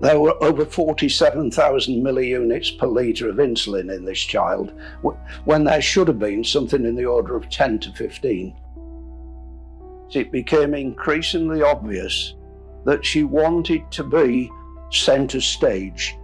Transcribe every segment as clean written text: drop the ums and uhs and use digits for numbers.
There were over 47,000 milliunits per litre of insulin in this child, when there should have been something in the order of 10 to 15. It became increasingly obvious that she wanted to be centre stage.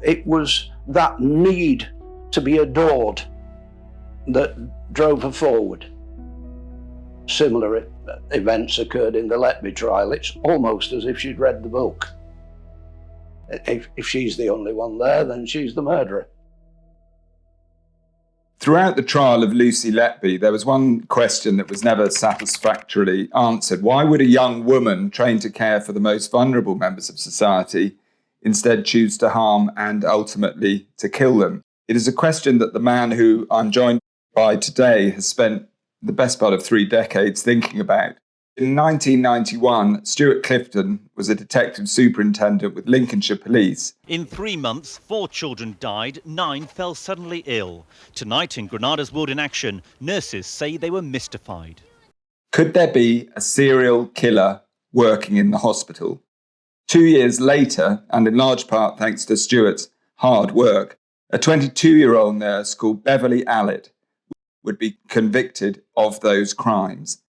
It was that need to be adored that drove her forward. Similar events occurred in the Letby trial. It's almost as if she'd read the book. If she's the only one there, then she's the murderer. Throughout the trial of Lucy Letby, there was one question that was never satisfactorily answered. Why would a young woman trained to care for the most vulnerable members of society instead choose to harm and ultimately to kill them? It is a question that the man who I'm joined by today has spent the best part of 3 decades thinking about. In 1991, Stuart Clifton was a detective superintendent with Lincolnshire Police. In 3 months, 4 children died, 9 fell suddenly ill. Tonight in Granada's Ward in Action, nurses say they were mystified. Could there be a serial killer working in the hospital? 2 years later, and in large part thanks to Stuart's hard work, a 22-year-old nurse called Beverly Allitt would be convicted of those crimes.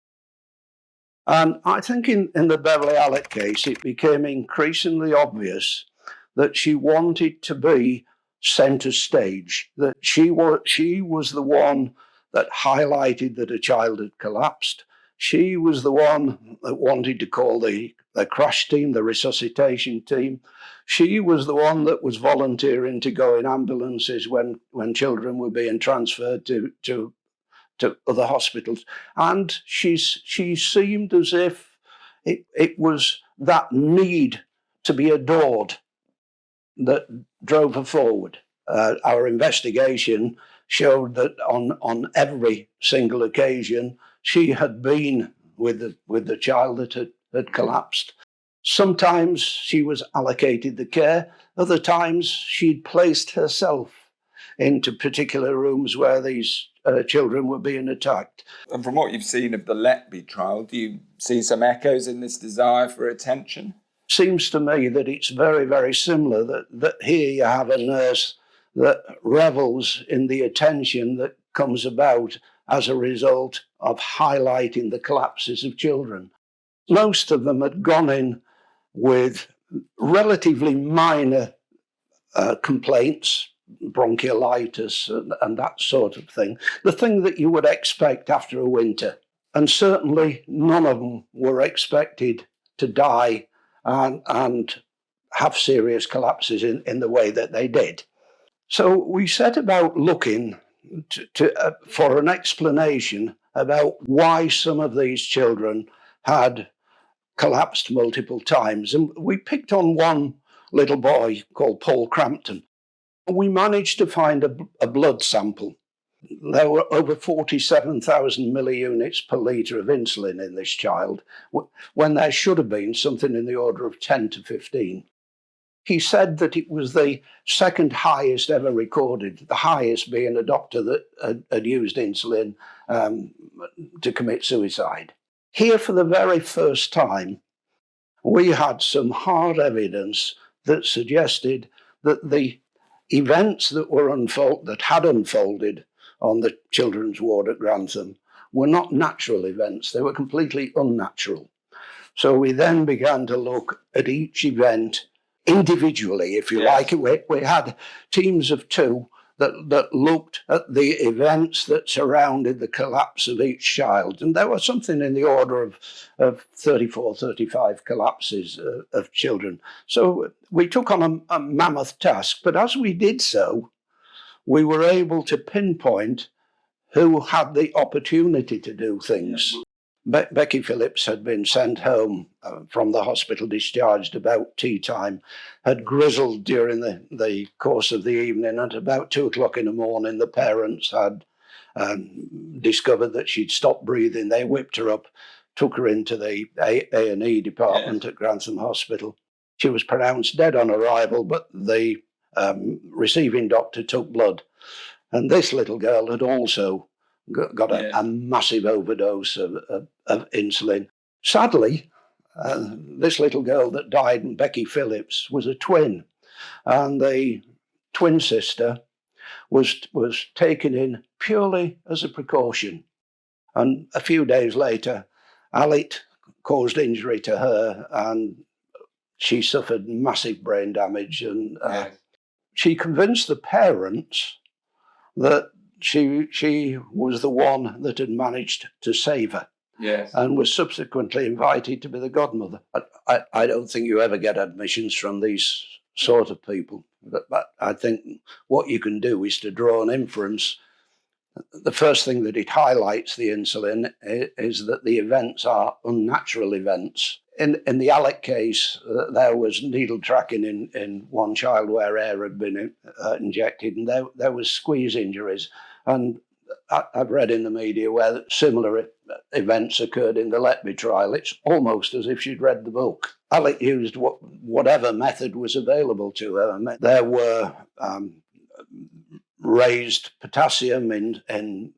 And I think in the Beverly Allitt case, it became increasingly obvious that she wanted to be centre stage, that she was the one that highlighted that a child had collapsed. She was the one that wanted to call the crash team, the resuscitation team. She was the one that was volunteering to go in ambulances when children were being transferred to other hospitals. And she seemed as if it was that need to be adored that drove her forward. Our investigation showed that on every single occasion, she had been with the child that had collapsed. Sometimes she was allocated the care, other times she'd placed herself into particular rooms where these children were being attacked. And from what you've seen of the Letby trial, do you see some echoes in this desire for attention? Seems to me that it's very, very similar, that here you have a nurse that revels in the attention that comes about as a result of highlighting the collapses of children. Most of them had gone in with relatively minor complaints, bronchiolitis and that sort of thing, the thing that you would expect after a winter. And certainly none of them were expected to die and have serious collapses in the way that they did. So we set about looking for an explanation about why some of these children had collapsed multiple times. And we picked on one little boy called Paul Crampton. We managed to find a blood sample. There were over 47,000 milliunits per litre of insulin in this child, when there should have been something in the order of 10 to 15. He said that it was the second highest ever recorded, the highest being a doctor that had used insulin to commit suicide. Here, for the very first time, we had some hard evidence that suggested that the events that had unfolded on the children's ward at Grantham were not natural events. They were completely unnatural. So we then began to look at each event individually, if you like. We had teams of 2 that looked at the events that surrounded the collapse of each child. And there was something in the order of 34, 35 collapses of children. So we took on a mammoth task, but as we did so, we were able to pinpoint who had the opportunity to do things. Becky Phillips had been sent home from the hospital, discharged about tea time, had grizzled during the course of the evening. At about 2 o'clock in the morning, the parents had discovered that she'd stopped breathing. They whipped her up, took her into the A&E department at Grantham Hospital. She was pronounced dead on arrival, but the receiving doctor took blood. And this little girl had also got a massive overdose of insulin. Sadly, This little girl that died, Becky Phillips, was a twin, and the twin sister was taken in purely as a precaution. And a few days later, Allitt caused injury to her, and she suffered massive brain damage. And she convinced the parents that she was the one that had managed to save her. Yes. And was subsequently invited to be the godmother. I don't think you ever get admissions from these sort of people. But I think what you can do is to draw an inference. The first thing that it highlights, the insulin, is that the events are unnatural events. In the Allitt case, there was needle tracking in one child where air had been injected, and there was squeeze injuries. And I've read in the media where similar events occurred in the Letby trial. It's almost as if she'd read the book. Allitt used whatever method was available to her. There were raised potassium in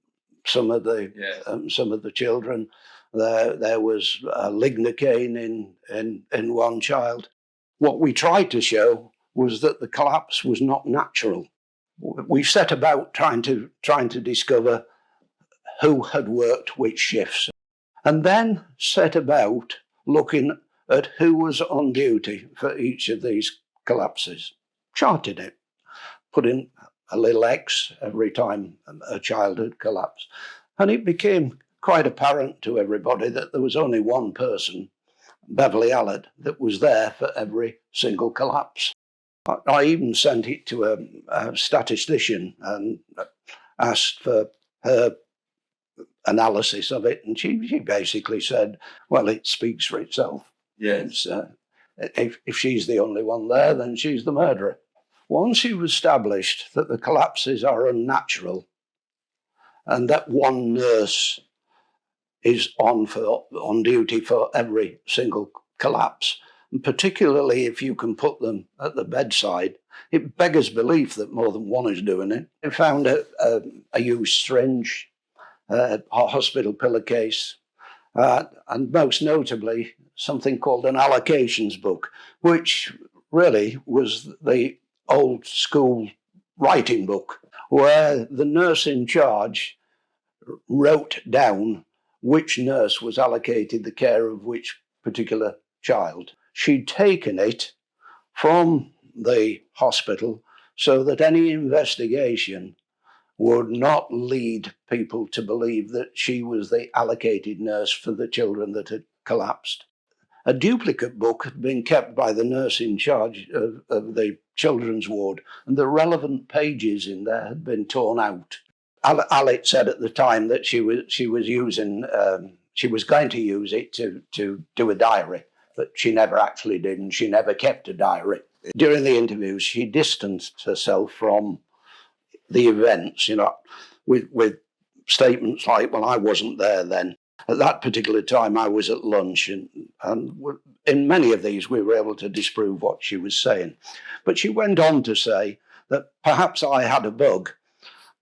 some of the children. There was lignocaine in one child. What we tried to show was that the collapse was not natural. We set about trying to discover who had worked which shifts, and then set about looking at who was on duty for each of these collapses. Charted it, put in a little X every time a child had collapsed. And it became quite apparent to everybody that there was only one person, Beverly Allitt, that was there for every single collapse. I even sent it to a statistician and asked for her analysis of it, and she basically said, well, it speaks for itself. Yes. If she's the only one there, then she's the murderer. Once you've established that the collapses are unnatural and that one nurse is on duty for every single collapse, and particularly if you can put them at the bedside, it beggars belief that more than one is doing it. They found a used syringe, a hospital pillowcase, and most notably something called an allocations book, which really was the old school writing book, where the nurse in charge wrote down which nurse was allocated the care of which particular child. She'd taken it from the hospital so that any investigation would not lead people to believe that she was the allocated nurse for the children that had collapsed. A duplicate book had been kept by the nurse in charge of the children's ward, and the relevant pages in there had been torn out. Allitt said at the time that she was going to use it to do a diary, but she never actually did, and she never kept a diary. During the interviews, she distanced herself from the events, with statements like, well, I wasn't there then. At that particular time, I was at lunch, and in many of these, we were able to disprove what she was saying. But she went on to say that perhaps I had a bug.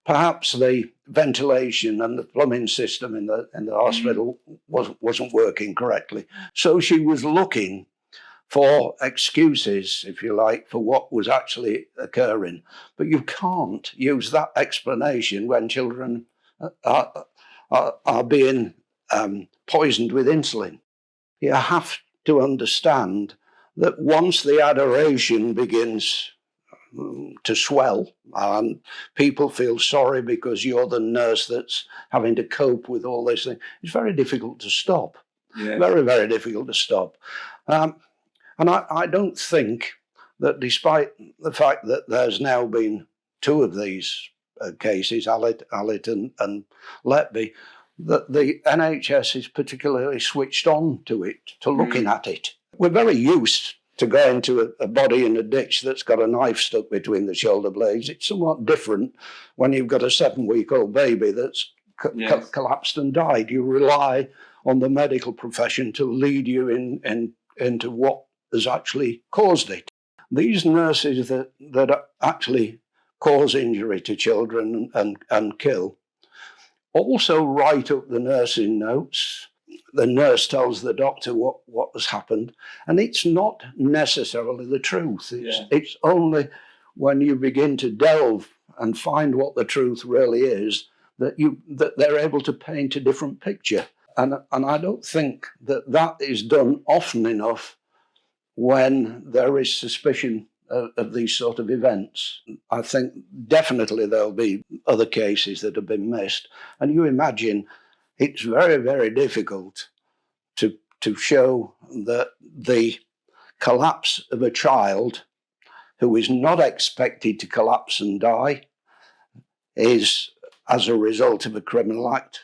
Perhaps the ventilation and the plumbing system in the hospital wasn't working correctly. So she was looking for excuses, if you like, for what was actually occurring. But you can't use that explanation when children are being poisoned with insulin. You have to understand that once the adoration begins to swell, and people feel sorry because you're the nurse that's having to cope with all this thing, it's very difficult to stop. Yeah. Very, very difficult to stop. And I don't think that, despite the fact that there's now been two of these cases, Allitt and Letby, that the NHS is particularly switched on to it, to looking at it. We're very used to going to a body in a ditch that's got a knife stuck between the shoulder blades. It's somewhat different when you've got a 7-week-old baby that's collapsed and died. You rely on the medical profession to lead you into what has actually caused it. These nurses that actually cause injury to children and kill also write up the nursing notes. the nurse tells the doctor what has happened, and it's not necessarily the truth. It's only when you begin to delve and find what the truth really is that they're able to paint a different picture. And I don't think that is done often enough when there is suspicion of these sort of events. I think definitely there'll be other cases that have been missed. And you imagine it's very, very difficult to show that the collapse of a child who is not expected to collapse and die is as a result of a criminal act.